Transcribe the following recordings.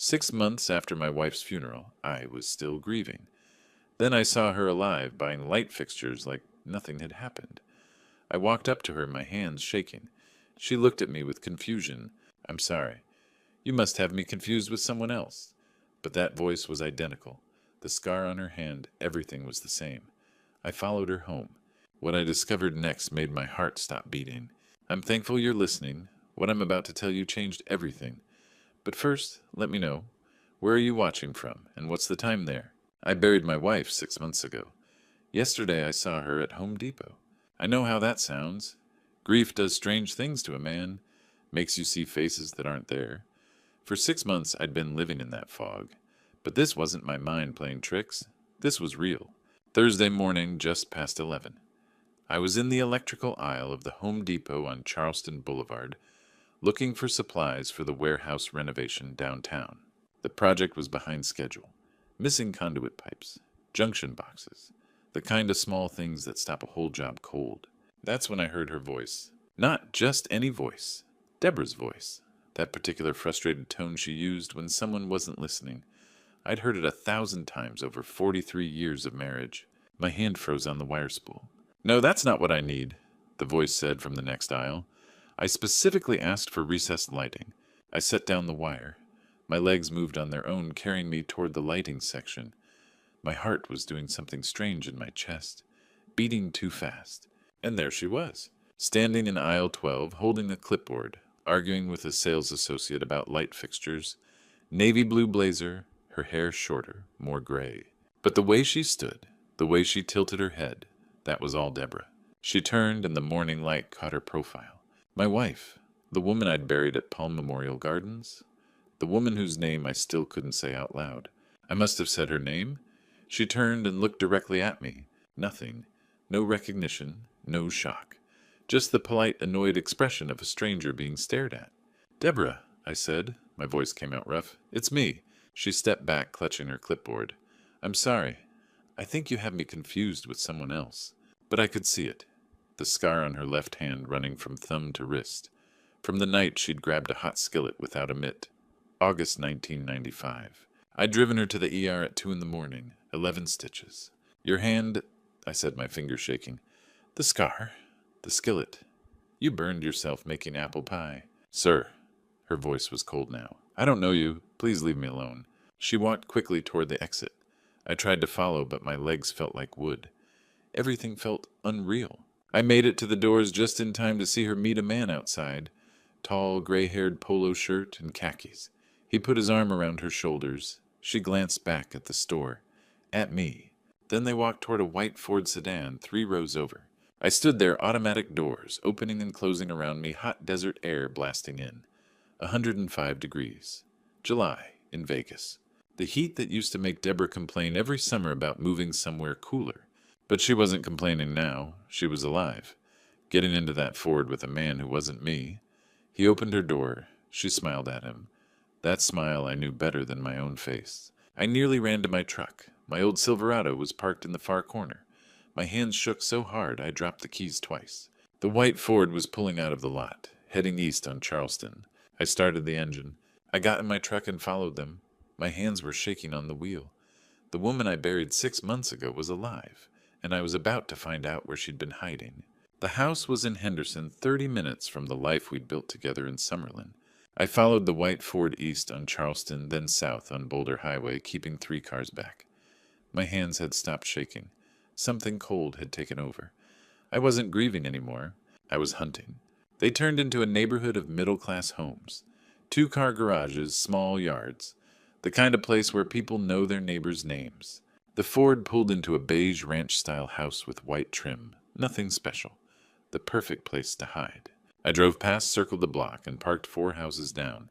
6 months after my wife's funeral, I was still grieving. Then I saw her alive, buying light fixtures like nothing had happened. I walked up to her, my hands shaking. She looked at me with confusion. "I'm sorry. You must have me confused with someone else." But that voice was identical. The scar on her hand, everything was the same. I followed her home. What I discovered next made my heart stop beating. I'm thankful you're listening. What I'm about to tell you changed everything. But first, let me know, where are you watching from, and what's the time there? I buried my wife 6 months ago. Yesterday I saw her at Home Depot. I know how that sounds. Grief does strange things to a man, makes you see faces that aren't there. For 6 months I'd been living in that fog. But this wasn't my mind playing tricks. This was real. Thursday morning, just past 11. I was in the electrical aisle of the Home Depot on Charleston Boulevard, looking for supplies for the warehouse renovation downtown. The project was behind schedule. Missing conduit pipes, junction boxes, the kind of small things that stop a whole job cold. That's when I heard her voice. Not just any voice. Deborah's voice. That particular frustrated tone she used when someone wasn't listening. I'd heard it 1,000 times over 43 years of marriage. My hand froze on the wire spool. "No, that's not what I need," the voice said from the next aisle. "I specifically asked for recessed lighting." I set down the wire. My legs moved on their own, carrying me toward the lighting section. My heart was doing something strange in my chest, beating too fast. And there she was, standing in aisle 12, holding a clipboard, arguing with a sales associate about light fixtures. Navy blue blazer, her hair shorter, more gray. But the way she stood, the way she tilted her head, that was all Deborah. She turned, and the morning light caught her profile. My wife, the woman I'd buried at Palm Memorial Gardens, the woman whose name I still couldn't say out loud. I must have said her name. She turned and looked directly at me. Nothing. No recognition, no shock. Just the polite, annoyed expression of a stranger being stared at. "Deborah," I said. My voice came out rough. "It's me." She stepped back, clutching her clipboard. "I'm sorry. I think you have me confused with someone else." But I could see it. The scar on her left hand running from thumb to wrist. From the night she'd grabbed a hot skillet without a mitt. August 1995. I'd driven her to the ER at 2 in the morning. 11 stitches. "Your hand," I said, my fingers shaking. "The scar. The skillet. You burned yourself making apple pie." "Sir." Her voice was cold now. "I don't know you. Please leave me alone." She walked quickly toward the exit. I tried to follow, but my legs felt like wood. Everything felt unreal. I made it to the doors just in time to see her meet a man outside. Tall, gray-haired polo shirt and khakis. He put his arm around her shoulders. She glanced back at the store. At me. Then they walked toward a white Ford sedan 3 rows over. I stood there, automatic doors, opening and closing around me, hot desert air blasting in. 105 degrees. July, in Vegas. The heat that used to make Deborah complain every summer about moving somewhere cooler. But she wasn't complaining now. She was alive. Getting into that Ford with a man who wasn't me. He opened her door. She smiled at him. That smile I knew better than my own face. I nearly ran to my truck. My old Silverado was parked in the far corner. My hands shook so hard I dropped the keys twice. The white Ford was pulling out of the lot, heading east on Charleston. I started the engine. I got in my truck and followed them. My hands were shaking on the wheel. The woman I buried 6 months ago was alive, and I was about to find out where she'd been hiding. The house was in Henderson, 30 minutes from the life we'd built together in Summerlin. I followed the white Ford east on Charleston, then south on Boulder Highway, keeping 3 cars back. My hands had stopped shaking. Something cold had taken over. I wasn't grieving anymore. I was hunting. They turned into a neighborhood of middle-class homes. 2-car garages, small yards. The kind of place where people know their neighbors' names. The Ford pulled into a beige ranch-style house with white trim. Nothing special. The perfect place to hide. I drove past, circled the block, and parked 4 houses down.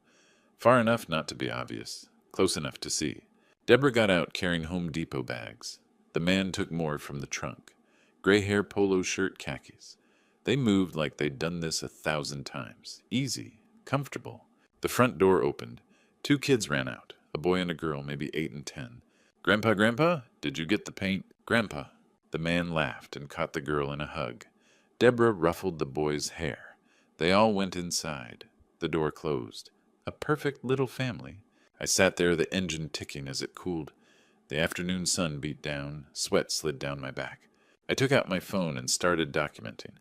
Far enough not to be obvious. Close enough to see. Deborah got out carrying Home Depot bags. The man took more from the trunk. Gray hair, polo shirt, khakis. They moved like they'd done this 1,000 times. Easy. Comfortable. The front door opened. 2 kids ran out. A boy and a girl, maybe 8 and 10. "Grandpa, Grandpa, did you get the paint?" "Grandpa." The man laughed and caught the girl in a hug. Deborah ruffled the boy's hair. They all went inside. The door closed. A perfect little family. I sat there, the engine ticking as it cooled. The afternoon sun beat down, sweat slid down my back. I took out my phone and started documenting.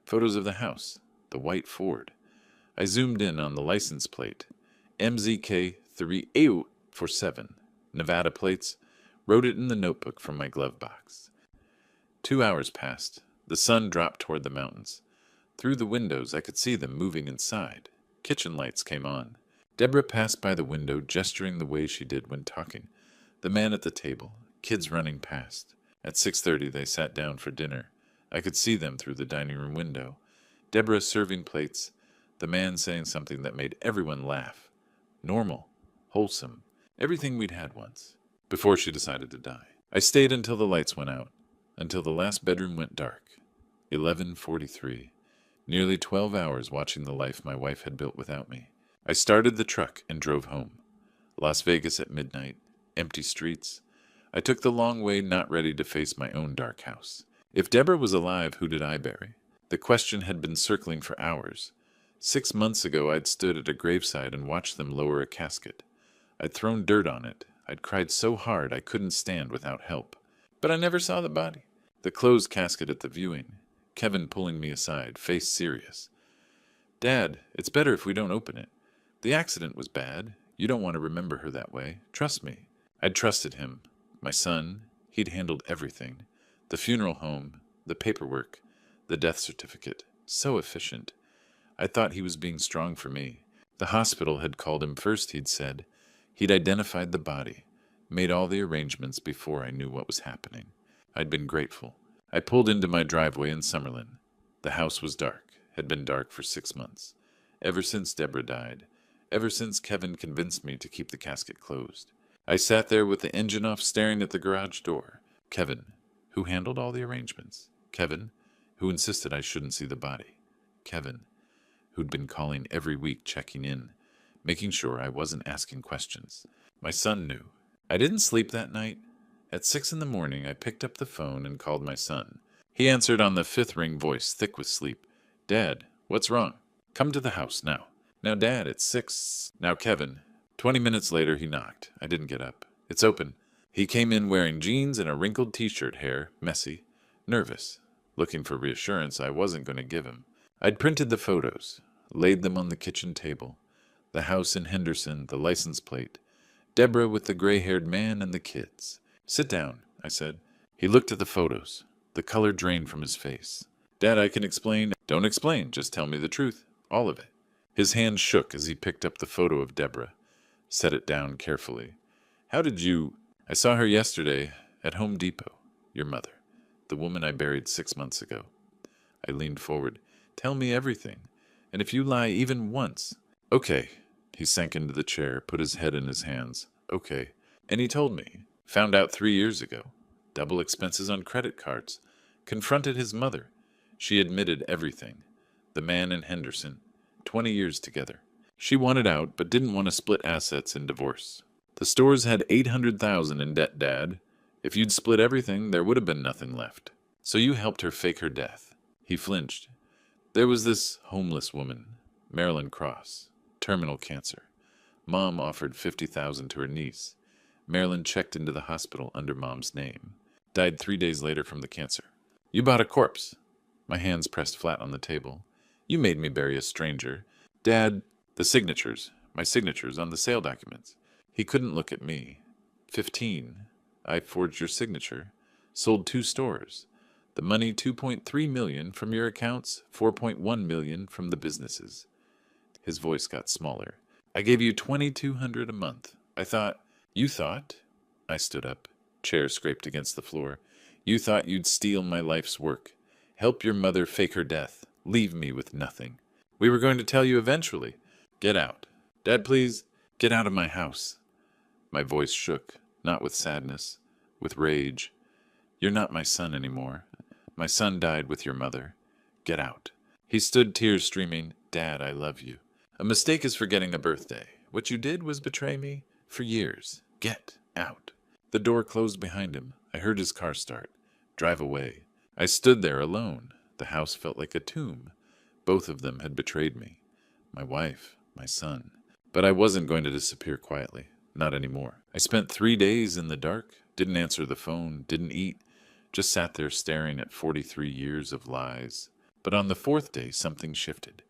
Photos of the house, the white Ford. I zoomed in on the license plate. MZK3847, Nevada plates, wrote it in the notebook from my glove box. 2 hours passed. The sun dropped toward the mountains. Through the windows, I could see them moving inside. Kitchen lights came on. Deborah passed by the window, gesturing the way she did when talking. The man at the table, kids running past. At 6:30, they sat down for dinner. I could see them through the dining room window. Deborah serving plates, the man saying something that made everyone laugh. Normal, wholesome, everything we'd had once, before she decided to die. I stayed until the lights went out, until the last bedroom went dark. 11:43. Nearly 12 hours watching the life my wife had built without me. I started the truck and drove home. Las Vegas at midnight, empty streets. I took the long way, not ready to face my own dark house. If Deborah was alive, who did I bury? The question had been circling for hours. 6 months ago, I'd stood at a graveside and watched them lower a casket. I'd thrown dirt on it. I'd cried so hard I couldn't stand without help. But I never saw the body. The closed casket at the viewing. Kevin pulling me aside, face serious. Dad, it's better if we don't open it. The accident was bad. You don't want to remember her that way. Trust me. I'd trusted him. My son, he'd handled everything. The funeral home, the paperwork, the death certificate. So efficient. I thought he was being strong for me. The hospital had called him first, he'd said. He'd identified the body, made all the arrangements before I knew what was happening. I'd been grateful. I pulled into my driveway in Summerlin. The house was dark, had been dark for 6 months. Ever since Deborah died. Ever since Kevin convinced me to keep the casket closed. I sat there with the engine off, staring at the garage door. Kevin, who handled all the arrangements. Kevin, who insisted I shouldn't see the body. Kevin, who'd been calling every week, checking in, making sure I wasn't asking questions. My son knew. I didn't sleep that night. At 6 a.m, I picked up the phone and called my son. He answered on the 5th ring, voice thick with sleep. Dad, what's wrong? Come to the house now. Now, Dad, it's 6. Now, Kevin. 20 minutes later, he knocked. I didn't get up. It's open. He came in wearing jeans and a wrinkled t-shirt, hair messy, nervous, looking for reassurance I wasn't going to give him. I'd printed the photos, laid them on the kitchen table. The house in Henderson, the license plate. Deborah with the gray-haired man and the kids. Sit down, I said. He looked at the photos. The color drained from his face. Dad, I can explain. Don't explain, just tell me the truth. All of it. His hand shook as he picked up the photo of Deborah. Set it down carefully. How did you... I saw her yesterday at Home Depot. Your mother. The woman I buried 6 months ago. I leaned forward. Tell me everything. And if you lie even once... Okay. He sank into the chair, put his head in his hands. Okay. And he told me. Found out 3 years ago. Double expenses on credit cards. Confronted his mother. She admitted everything. The man in Henderson. 20 years together. She wanted out, but didn't want to split assets and divorce. The stores had $800,000 in debt, Dad. If you'd split everything, there would have been nothing left. So you helped her fake her death. He flinched. There was this homeless woman, Marilyn Cross, terminal cancer. Mom offered $50,000 to her niece. Marilyn checked into the hospital under Mom's name. Died 3 days later from the cancer. You bought a corpse. My hands pressed flat on the table. You made me bury a stranger. Dad, the signatures, my signatures on the sale documents. He couldn't look at me. 15. I forged your signature. Sold 2 stores. The money $2.3 million from your accounts, $4.1 million from the businesses. His voice got smaller. I gave you $2,200 a month. You thought? I stood up. Chair scraped against the floor. You thought you'd steal my life's work. Help your mother fake her death. Leave me with nothing. We were going to tell you eventually. Get out. Dad, please, get out of my house. My voice shook, not with sadness, with rage. You're not my son anymore. My son died with your mother. Get out. He stood, tears streaming. Dad, I love you. A mistake is forgetting a birthday. What you did was betray me for years. Get out. The door closed behind him. I heard his car start. Drive away. I stood there alone. The house felt like a tomb. Both of them had betrayed me. My wife, my son. But I wasn't going to disappear quietly. Not anymore. I spent 3 days in the dark, didn't answer the phone, didn't eat, just sat there staring at 43 years of lies. But on the fourth day, something shifted.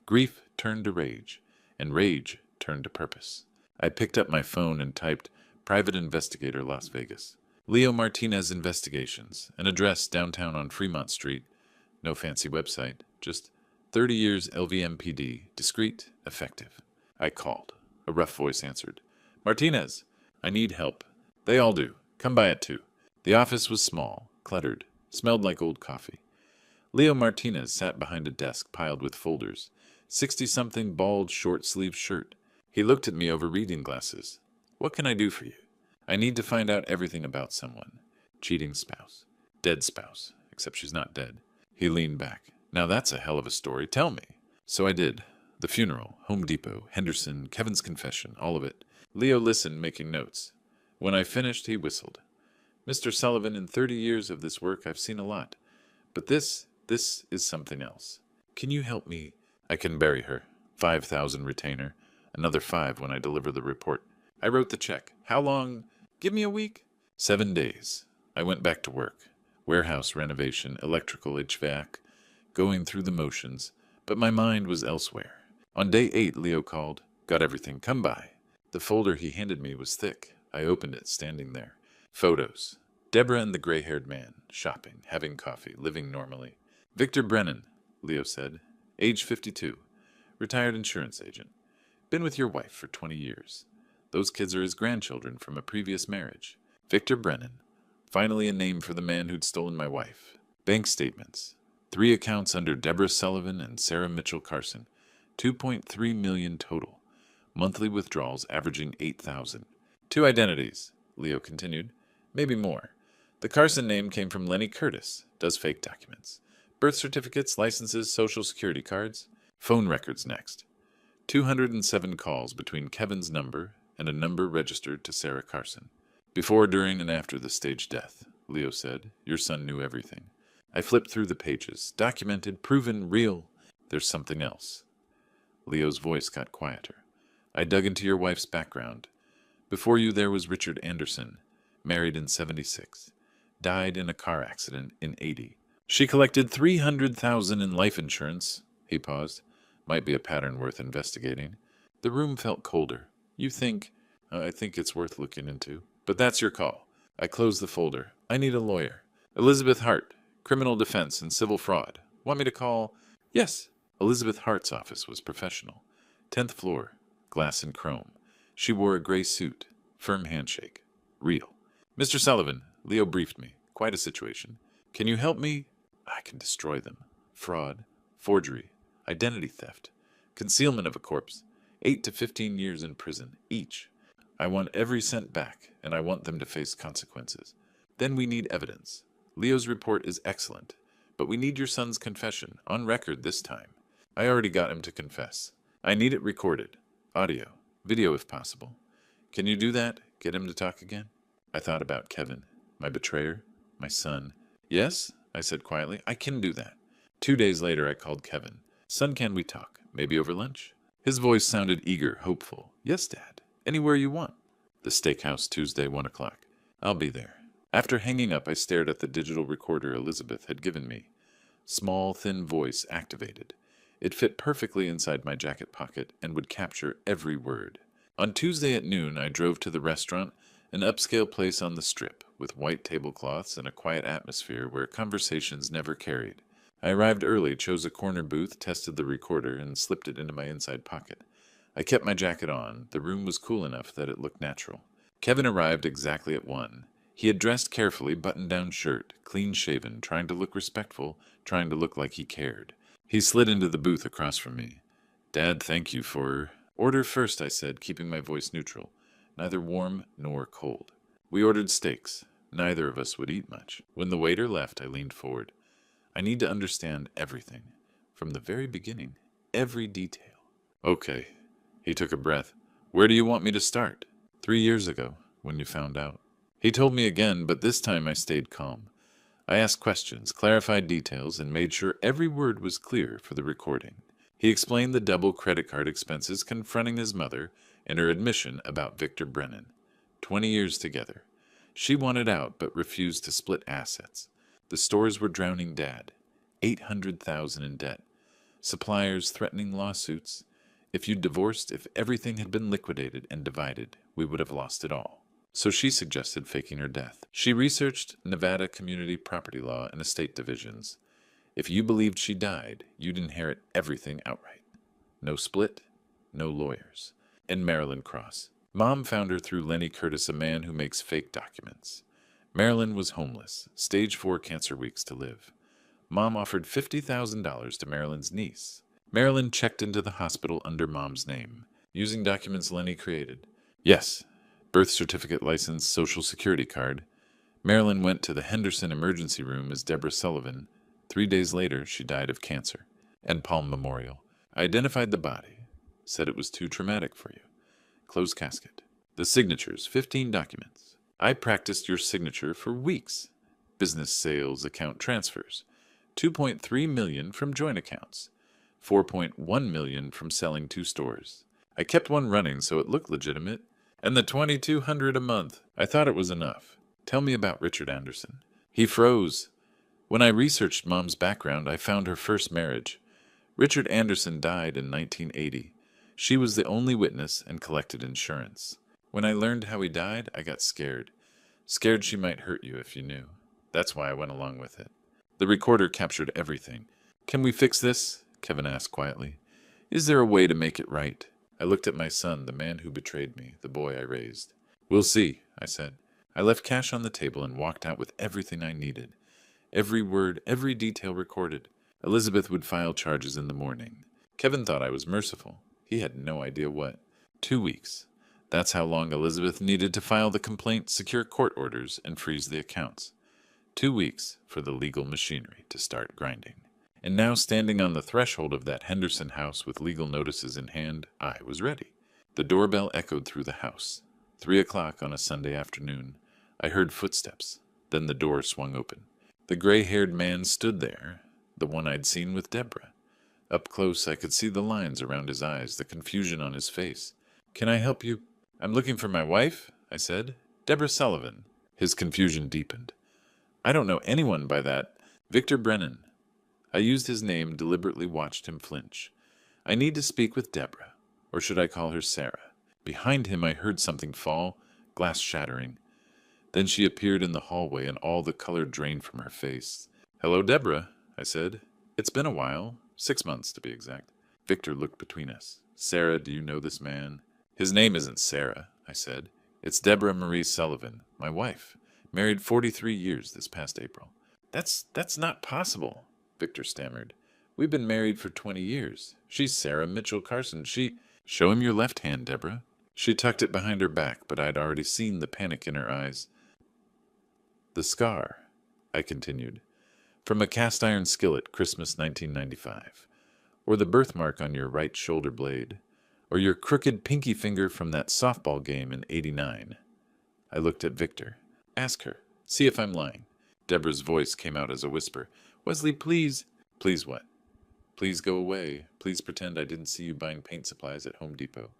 Grief turned to rage, and rage turned to purpose. I picked up my phone and typed, Private Investigator, Las Vegas. Leo Martinez Investigations, an address downtown on Fremont Street. No fancy website, just 30 years LVMPD, discreet, effective. I called. A rough voice answered. Martinez, I need help. They all do. Come by at 2. The office was small, cluttered, smelled like old coffee. Leo Martinez sat behind a desk piled with folders, 60-something bald short-sleeved shirt. He looked at me over reading glasses. What can I do for you? I need to find out everything about someone. Cheating spouse. Dead spouse, except she's not dead. He leaned back. Now that's a hell of a story. Tell me. So I did. The funeral, Home Depot, Henderson, Kevin's confession, all of it. Leo listened, making notes. When I finished, he whistled. Mr. Sullivan, in 30 years of this work, I've seen a lot. But this is something else. Can you help me? I can bury her. 5,000 retainer. Another 5 when I deliver the report. I wrote the check. How long? Give me a week. 7 days. I went back to work. Warehouse renovation, electrical HVAC, going through the motions. But my mind was elsewhere. On day 8, Leo called. Got everything. Come by. The folder he handed me was thick. I opened it, standing there. Photos. Deborah and the gray-haired man, shopping, having coffee, living normally. Victor Brennan, Leo said, age 52, retired insurance agent. Been with your wife for 20 years. Those kids are his grandchildren from a previous marriage. Victor Brennan. Finally a name for the man who'd stolen my wife. Bank statements. 3 accounts under Deborah Sullivan and Sarah Mitchell Carson. 2.3 million total. Monthly withdrawals averaging 8,000. 2 identities, Leo continued. Maybe more. The Carson name came from Lenny Curtis. Does fake documents. Birth certificates, licenses, social security cards. Phone records next. 207 calls between Kevin's number and a number registered to Sarah Carson. Before, during, and after the staged death, Leo said. Your son knew everything. I flipped through the pages. Documented, proven, real. There's something else. Leo's voice got quieter. I dug into your wife's background. Before you there was Richard Anderson, married in 76. Died in a car accident in 80. She collected $300,000 in life insurance. He paused. Might be a pattern worth investigating. The room felt colder. You think? I think it's worth looking into. But that's your call. I closed the folder. I need a lawyer. Elizabeth Hart, criminal defense and civil fraud. Want me to call? Yes. Elizabeth Hart's office was professional. 10th floor, glass and chrome. She wore a gray suit. Firm handshake. Real. Mr. Sullivan, Leo briefed me. Quite a situation. Can you help me? I can destroy them. Fraud, forgery, identity theft, concealment of a corpse, 8 to 15 years in prison, each. I want every cent back, and I want them to face consequences. Then we need evidence. Leo's report is excellent, but we need your son's confession, on record this time. I already got him to confess. I need it recorded. Audio, video if possible. Can you do that? Get him to talk again? I thought about Kevin, my betrayer, my son. Yes, I said quietly, I can do that. 2 days later, I called Kevin. Son, can we talk? Maybe over lunch? His voice sounded eager, hopeful. Yes, Dad. Anywhere you want. The steakhouse, Tuesday, 1 o'clock. I'll be there. After hanging up, I stared at the digital recorder Elizabeth had given me. Small, thin voice activated. It fit perfectly inside my jacket pocket and would capture every word. On Tuesday at noon, I drove to the restaurant, an upscale place on the Strip, with white tablecloths and a quiet atmosphere where conversations never carried. I arrived early, chose a corner booth, tested the recorder, and slipped it into my inside pocket. I kept my jacket on. The room was cool enough that it looked natural. Kevin arrived exactly at 1. He had dressed carefully, button-down shirt, clean-shaven, trying to look respectful, trying to look like he cared. He slid into the booth across from me. Dad, thank you for... Order first, I said, keeping my voice neutral. Neither warm nor cold. We ordered steaks. Neither of us would eat much. When the waiter left, I leaned forward. I need to understand everything. From the very beginning. Every detail. Okay. He took a breath. Where do you want me to start? 3 years ago, when you found out. He told me again, but this time I stayed calm. I asked questions, clarified details, and made sure every word was clear for the recording. He explained the double credit card expenses confronting his mother, and her admission about Victor Brennan. 20 years together. She wanted out but refused to split assets. The stores were drowning Dad. $800,000 in debt. Suppliers threatening lawsuits. If you'd divorced, if everything had been liquidated and divided, we would have lost it all. So she suggested faking her death. She researched Nevada community property law and estate divisions. If you believed she died, you'd inherit everything outright. No split, no lawyers. And Marilyn Cross. Mom found her through Lenny Curtis, a man who makes fake documents. Marilyn was homeless, stage 4 cancer weeks to live. Mom offered $50,000 to Marilyn's niece. Marilyn checked into the hospital under Mom's name, using documents Lenny created. Yes, birth certificate, license, social security card. Marilyn went to the Henderson emergency room as Deborah Sullivan. 3 days later, she died of cancer. And Palm Memorial. I identified the body. Said it was too traumatic for you. Closed casket. The signatures, 15 documents. I practiced your signature for weeks. Business sales account transfers. $2.3 million from joint accounts. $4.1 million from selling 2 stores. I kept one running so it looked legitimate. And the $2,200 a month. I thought it was enough. Tell me about Richard Anderson. He froze. When I researched Mom's background, I found her first marriage. Richard Anderson died in 1980. She was the only witness and collected insurance. When I learned how he died, I got scared. Scared she might hurt you if you knew. That's why I went along with it. The recorder captured everything. Can we fix this? Kevin asked quietly. Is there a way to make it right? I looked at my son, the man who betrayed me, the boy I raised. We'll see, I said. I left cash on the table and walked out with everything I needed. Every word, every detail recorded. Elizabeth would file charges in the morning. Kevin thought I was merciful. He had no idea what. 2 weeks. That's how long Elizabeth needed to file the complaint, secure court orders, and freeze the accounts. 2 weeks for the legal machinery to start grinding. And now, standing on the threshold of that Henderson house with legal notices in hand, I was ready. The doorbell echoed through the house. 3 o'clock on a Sunday afternoon. I heard footsteps. Then the door swung open. The gray-haired man stood there, the one I'd seen with Deborah. Up close, I could see the lines around his eyes, the confusion on his face. Can I help you? I'm looking for my wife, I said. Deborah Sullivan. His confusion deepened. I don't know anyone by that. Victor Brennan. I used his name, deliberately watched him flinch. I need to speak with Deborah, or should I call her Sarah? Behind him I heard something fall, glass shattering. Then she appeared in the hallway and all the color drained from her face. Hello, Deborah, I said. It's been a while. 6 months, to be exact. Victor looked between us. Sarah, do you know this man? His name isn't Sarah, I said. It's Deborah Marie Sullivan, my wife. Married 43 years this past April. That's not possible, Victor stammered. We've been married for 20 years. She's Sarah Mitchell Carson. Show him your left hand, Deborah. She tucked it behind her back, but I'd already seen the panic in her eyes. The scar, I continued. From a cast-iron skillet, Christmas 1995. Or the birthmark on your right shoulder blade. Or your crooked pinky finger from that softball game in '89. I looked at Victor. Ask her. See if I'm lying. Deborah's voice came out as a whisper. Wesley, please. Please what? Please go away. Please pretend I didn't see you buying paint supplies at Home Depot.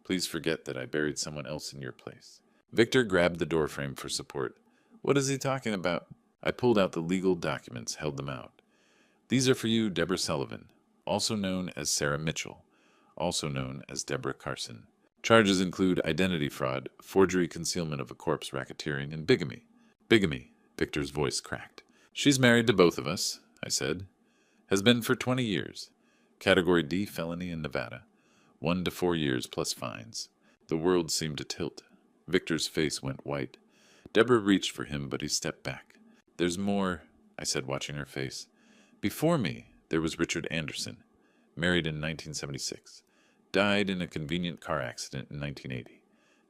Please forget that I buried someone else in your place. Victor grabbed the doorframe for support. What is he talking about? I pulled out the legal documents, held them out. These are for you, Deborah Sullivan, also known as Sarah Mitchell, also known as Deborah Carson. Charges include identity fraud, forgery, concealment of a corpse, racketeering, and bigamy. Bigamy, Victor's voice cracked. She's married to both of us, I said. Has been for 20 years. Category D felony in Nevada. 1 to 4 years plus fines. The world seemed to tilt. Victor's face went white. Deborah reached for him, but he stepped back. There's more, I said, watching her face. Before me, there was Richard Anderson, married in 1976. Died in a convenient car accident in 1980.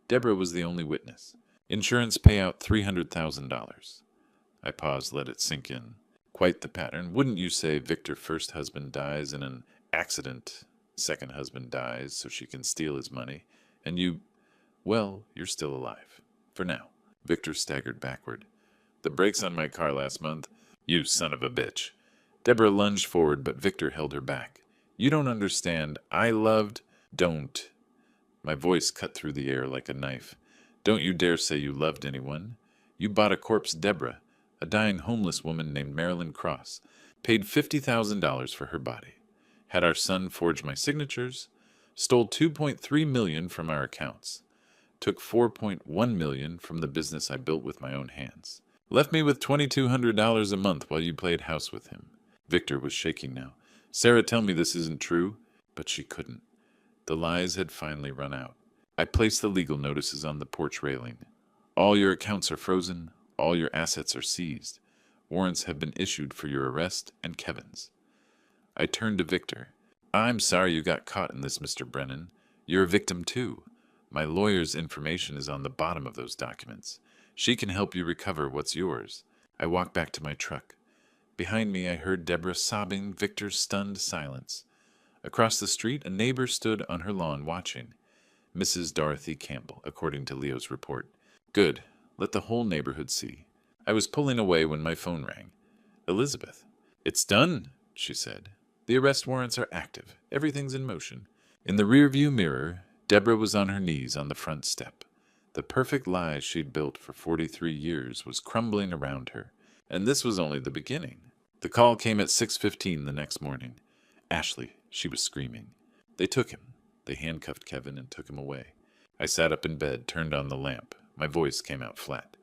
Deborah was the only witness. Insurance payout $300,000. I paused, let it sink in. Quite the pattern. Wouldn't you say Victor's first husband dies in an accident, second husband dies so she can steal his money, and you're still alive. For now. Victor staggered backward. The brakes on my car last month. You son of a bitch. Deborah lunged forward, but Victor held her back. You don't understand. Don't. My voice cut through the air like a knife. Don't you dare say you loved anyone. You bought a corpse, Deborah, a dying homeless woman named Marilyn Cross, paid $50,000 for her body, had our son forge my signatures, stole $2.3 million from our accounts, took $4.1 million from the business I built with my own hands, left me with $2,200 a month while you played house with him. Victor was shaking now. Sarah, tell me this isn't true. But she couldn't. The lies had finally run out. I placed the legal notices on the porch railing. All your accounts are frozen. All your assets are seized. Warrants have been issued for your arrest and Kevin's. I turned to Victor. I'm sorry you got caught in this, Mr. Brennan. You're a victim, too. My lawyer's information is on the bottom of those documents. She can help you recover what's yours. I walked back to my truck. Behind me, I heard Deborah sobbing Victor's stunned silence. Across the street, a neighbor stood on her lawn watching. Mrs. Dorothy Campbell, according to Leo's report. Good. Let the whole neighborhood see. I was pulling away when my phone rang. Elizabeth. It's done, she said. The arrest warrants are active. Everything's in motion. In the rearview mirror, Deborah was on her knees on the front step. The perfect lie she'd built for 43 years was crumbling around her, and this was only the beginning. The call came at 6:15 the next morning. Ashley, she was screaming. They took him. They handcuffed Kevin and took him away. I sat up in bed, turned on the lamp. My voice came out flat.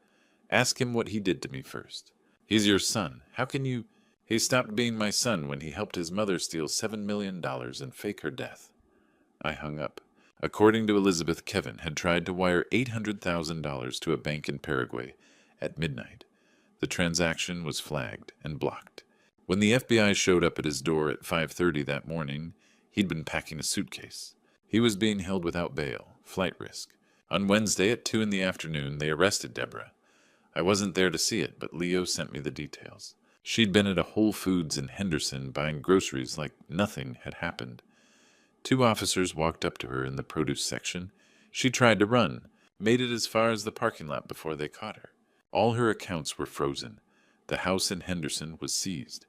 Ask him what he did to me first. He's your son. How can you... He stopped being my son when he helped his mother steal $7 million and fake her death. I hung up. According to Elizabeth, Kevin had tried to wire $800,000 to a bank in Paraguay at midnight. The transaction was flagged and blocked. When the FBI showed up at his door at 5:30 that morning, he'd been packing a suitcase. He was being held without bail, flight risk. On Wednesday at 2 in the afternoon, they arrested Deborah. I wasn't there to see it, but Leo sent me the details. She'd been at a Whole Foods in Henderson buying groceries like nothing had happened. 2 officers walked up to her in the produce section. She tried to run, made it as far as the parking lot before they caught her. All her accounts were frozen. The house in Henderson was seized.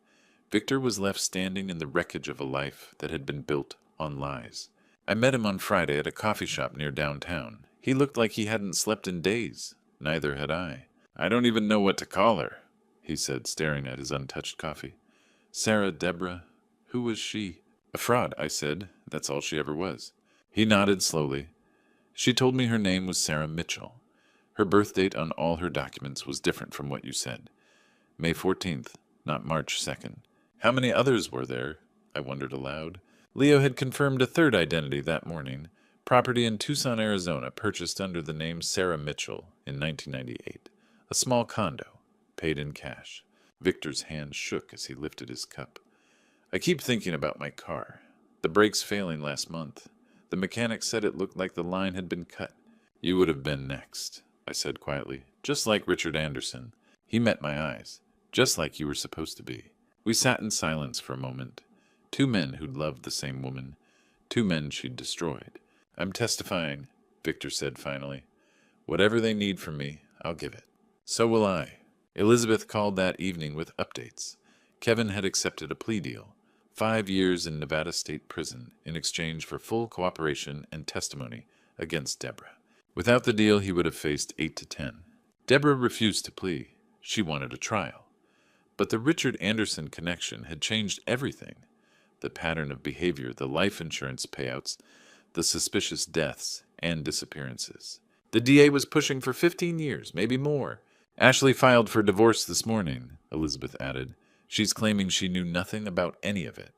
Victor was left standing in the wreckage of a life that had been built on lies. I met him on Friday at a coffee shop near downtown. He looked like he hadn't slept in days. Neither had I. I don't even know what to call her, he said, staring at his untouched coffee. Sarah, Deborah, who was she? A fraud, I said. That's all she ever was. He nodded slowly. She told me her name was Sarah Mitchell. Her birth date on all her documents was different from what you said. May 14th, not March 2nd. How many others were there? I wondered aloud. Leo had confirmed a third identity that morning. Property in Tucson, Arizona, purchased under the name Sarah Mitchell in 1998. A small condo, paid in cash. Victor's hand shook as he lifted his cup. I keep thinking about my car. The brakes failing last month. The mechanic said it looked like the line had been cut. You would have been next, I said quietly. Just like Richard Anderson. He met my eyes. Just like you were supposed to be. We sat in silence for a moment. 2 men who'd loved the same woman. 2 men she'd destroyed. I'm testifying, Victor said finally. Whatever they need from me, I'll give it. So will I. Elizabeth called that evening with updates. Kevin had accepted a plea deal. 5 years in Nevada State Prison in exchange for full cooperation and testimony against Deborah. Without the deal, he would have faced 8 to 10. Deborah refused to plea. She wanted a trial. But the Richard Anderson connection had changed everything. The pattern of behavior, the life insurance payouts, the suspicious deaths and disappearances. The DA was pushing for 15 years, maybe more. Ashley filed for divorce this morning, Elizabeth added. She's claiming she knew nothing about any of it.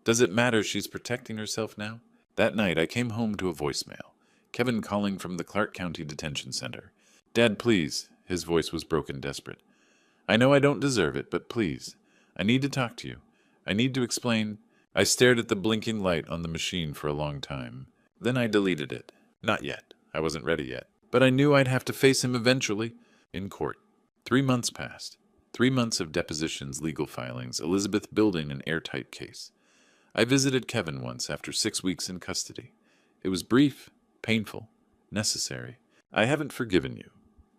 Does it matter she's protecting herself now? That night I came home to a voicemail. Kevin calling from the Clark County Detention Center. Dad, please. His voice was broken, desperate. I know I don't deserve it, but please. I need to talk to you. I need to explain. I stared at the blinking light on the machine for a long time. Then I deleted it. Not yet. I wasn't ready yet. But I knew I'd have to face him eventually. In court. 3 months passed. 3 months of depositions, legal filings, Elizabeth building an airtight case. I visited Kevin once after 6 weeks in custody. It was brief, painful, necessary. I haven't forgiven you,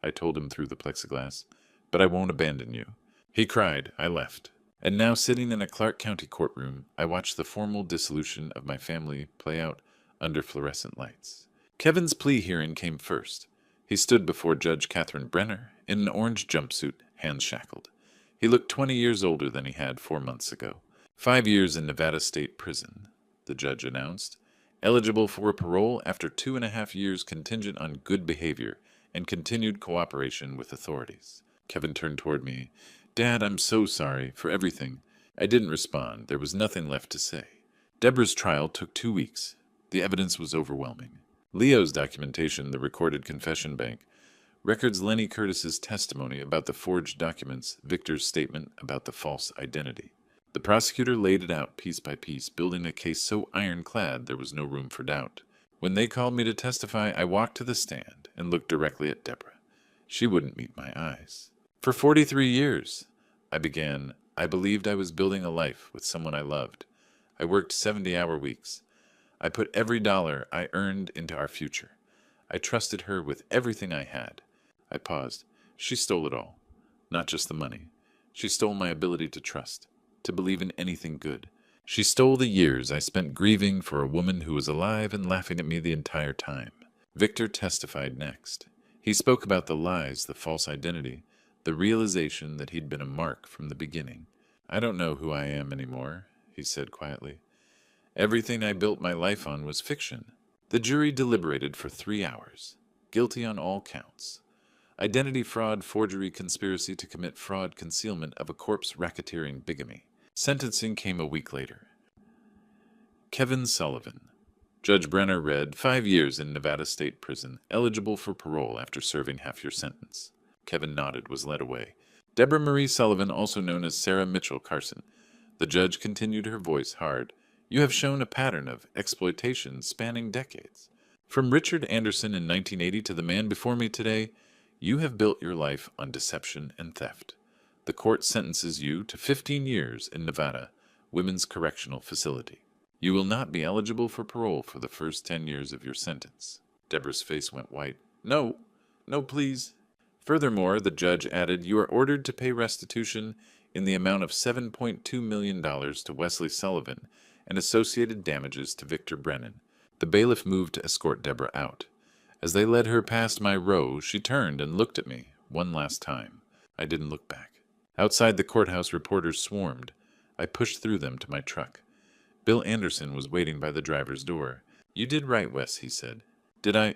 I told him through the plexiglass, but I won't abandon you. He cried. I left. And now, sitting in a Clark County courtroom, I watched the formal dissolution of my family play out under fluorescent lights. Kevin's plea hearing came first. He stood before Judge Catherine Brenner in an orange jumpsuit, hands shackled. He looked 20 years older than he had 4 months ago. 5 years in Nevada State Prison, the judge announced. Eligible for parole after 2.5 years contingent on good behavior and continued cooperation with authorities. Kevin turned toward me. Dad, I'm so sorry for everything. I didn't respond. There was nothing left to say. Deborah's trial took 2 weeks. The evidence was overwhelming. Leo's documentation, the recorded confession bank, records Lenny Curtis's testimony about the forged documents, Victor's statement about the false identity. The prosecutor laid it out piece by piece, building a case so ironclad there was no room for doubt. When they called me to testify, I walked to the stand and looked directly at Deborah. She wouldn't meet my eyes. For 43 years, I began, I believed I was building a life with someone I loved. I worked 70-hour weeks. I put every dollar I earned into our future. I trusted her with everything I had. I paused. She stole it all. Not just the money. She stole my ability to trust, to believe in anything good. She stole the years I spent grieving for a woman who was alive and laughing at me the entire time. Victor testified next. He spoke about the lies, the false identity, the realization that he'd been a mark from the beginning. I don't know who I am anymore, he said quietly. Everything I built my life on was fiction. The jury deliberated for 3 hours. Guilty on all counts. Identity fraud, forgery, conspiracy to commit fraud, concealment of a corpse, racketeering, bigamy. Sentencing came a week later. Kevin Sullivan. Judge Brenner read, 5 years in Nevada State Prison, eligible for parole after serving half your sentence. Kevin nodded, was led away. Deborah Marie Sullivan, also known as Sarah Mitchell Carson. The judge continued, her voice hard. You have shown a pattern of exploitation spanning decades. From Richard Anderson in 1980 to the man before me today, you have built your life on deception and theft. The court sentences you to 15 years in Nevada Women's Correctional Facility. You will not be eligible for parole for the first 10 years of your sentence. Deborah's face went white. No, please. Furthermore, the judge added, you are ordered to pay restitution in the amount of $7.2 million to Wesley Sullivan and associated damages to Victor Brennan. The bailiff moved to escort Deborah out. As they led her past my row, she turned and looked at me one last time. I didn't look back. Outside the courthouse, reporters swarmed. I pushed through them to my truck. Bill Anderson was waiting by the driver's door. You did right, Wes, he said. Did I?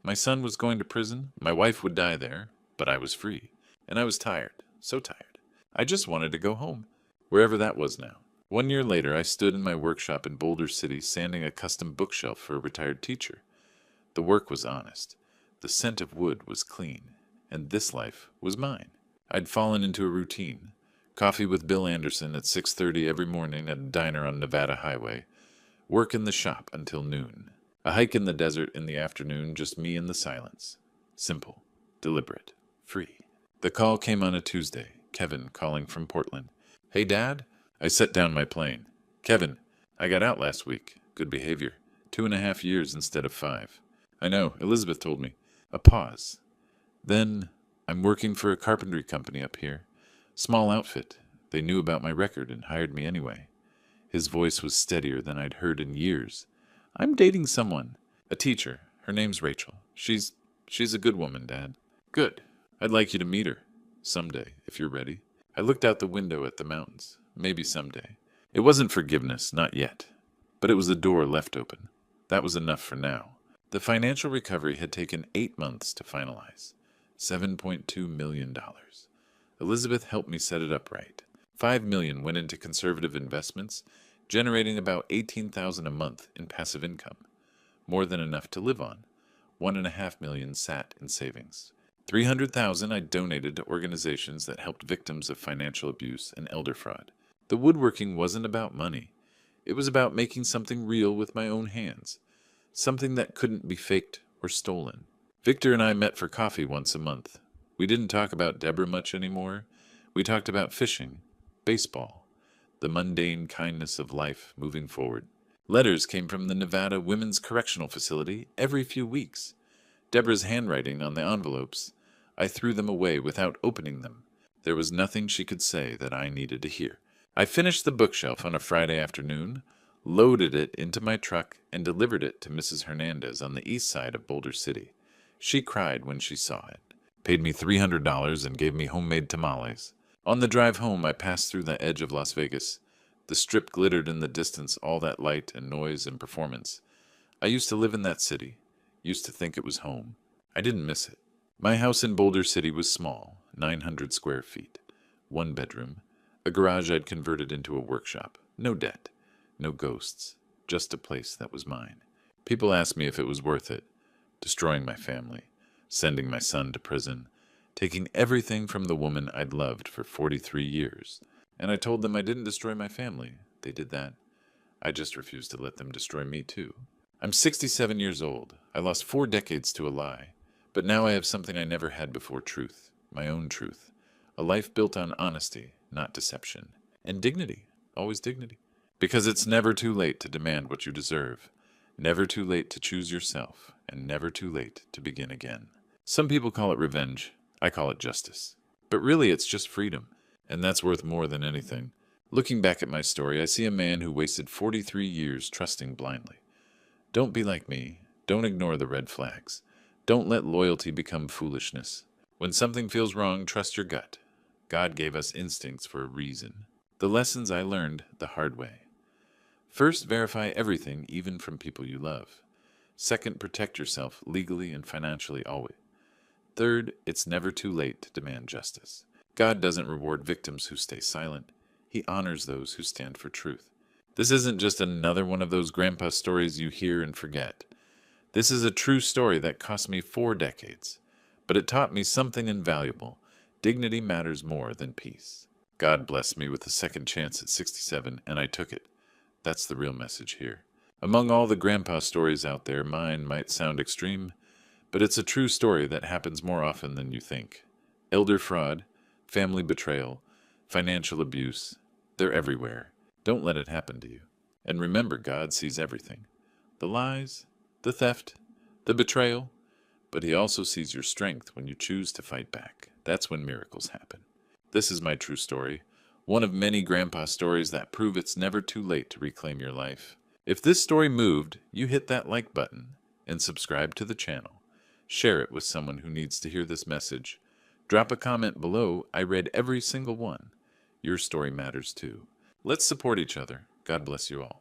My son was going to prison. My wife would die there, but I was free. And I was tired, so tired. I just wanted to go home, wherever that was now. 1 year later, I stood in my workshop in Boulder City, sanding a custom bookshelf for a retired teacher. The work was honest. The scent of wood was clean. And this life was mine. I'd fallen into a routine. Coffee with Bill Anderson at 6:30 every morning at a diner on Nevada Highway. Work in the shop until noon. A hike in the desert in the afternoon, just me and the silence. Simple, deliberate, free. The call came on a Tuesday. Kevin calling from Portland. Hey, Dad? I set down my plane. Kevin, I got out last week. Good behavior. 2.5 years instead of 5. I know, Elizabeth told me. A pause. Then, I'm working for a carpentry company up here. Small outfit. They knew about my record and hired me anyway. His voice was steadier than I'd heard in years. I'm dating someone. A teacher. Her name's Rachel. She's a good woman, Dad. Good. I'd like you to meet her. Someday, if you're ready. I looked out the window at the mountains. Maybe someday. It wasn't forgiveness, not yet. But it was a door left open. That was enough for now. The financial recovery had taken 8 months to finalize. $7.2 million. Elizabeth helped me set it up right. $5 million went into conservative investments, generating about $18,000 a month in passive income. More than enough to live on. $1.5 million sat in savings. $300,000 I donated to organizations that helped victims of financial abuse and elder fraud. The woodworking wasn't about money. It was about making something real with my own hands. Something that couldn't be faked or stolen. Victor and I met for coffee once a month. We didn't talk about Deborah much anymore. We talked about fishing, baseball, the mundane kindness of life moving forward. Letters came from the Nevada Women's Correctional Facility every few weeks. Deborah's handwriting on the envelopes. I threw them away without opening them. There was nothing she could say that I needed to hear. I finished the bookshelf on a Friday afternoon, loaded it into my truck, and delivered it to Mrs. Hernandez on the east side of Boulder City. She cried when she saw it, paid me $300, and gave me homemade tamales. On the drive home, I passed through the edge of Las Vegas. The Strip glittered in the distance, all that light and noise and performance. I used to live in that city, used to think it was home. I didn't miss it. My house in Boulder City was small, 900 square feet, one bedroom, a garage I'd converted into a workshop. No debt, no ghosts, just a place that was mine. People asked me if it was worth it, destroying my family, sending my son to prison, taking everything from the woman I'd loved for 43 years. And I told them I didn't destroy my family. They did that. I just refused to let them destroy me too. I'm 67 years old. I lost 4 decades to a lie. But now I have something I never had before: truth, my own truth. A life built on honesty, not deception. And dignity, always dignity. Because it's never too late to demand what you deserve. Never too late to choose yourself, and never too late to begin again. Some people call it revenge. I call it justice. But really, it's just freedom, and that's worth more than anything. Looking back at my story, I see a man who wasted 43 years trusting blindly. Don't be like me. Don't ignore the red flags. Don't let loyalty become foolishness. When something feels wrong, trust your gut. God gave us instincts for a reason. The lessons I learned the hard way. First, verify everything, even from people you love. Second, protect yourself legally and financially always. Third, it's never too late to demand justice. God doesn't reward victims who stay silent. He honors those who stand for truth. This isn't just another one of those grandpa stories you hear and forget. This is a true story that cost me 4 decades, but it taught me something invaluable. Dignity matters more than peace. God blessed me with a second chance at 67, and I took it. That's the real message here. Among all the grandpa stories out there, mine might sound extreme, but it's a true story that happens more often than you think. Elder fraud, family betrayal, financial abuse, they're everywhere. Don't let it happen to you. And remember, God sees everything. The lies, the theft, the betrayal, but He also sees your strength when you choose to fight back. That's when miracles happen. This is my true story, one of many grandpa stories that prove it's never too late to reclaim your life. If this story moved, you hit that like button and subscribe to the channel. Share it with someone who needs to hear this message. Drop a comment below. I read every single one. Your story matters too. Let's support each other. God bless you all.